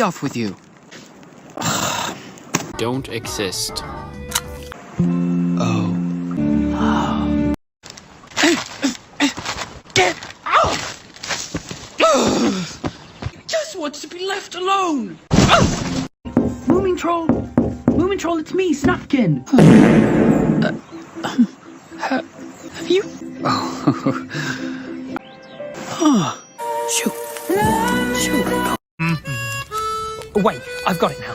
off with you. Don't exist. Oh. Get out! Just wants to be left alone. Moomin Troll! Moomin Troll, it's me, Snufkin! Have you? Oh. Shoot. Wait, I've got it now.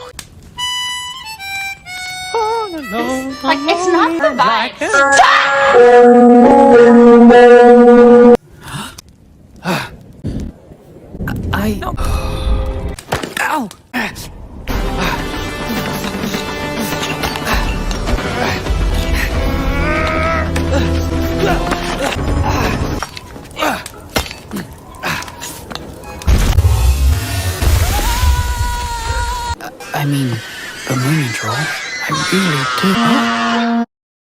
Like, it's not the vibe. Ow! I mean, the Moomin Troll. I really did.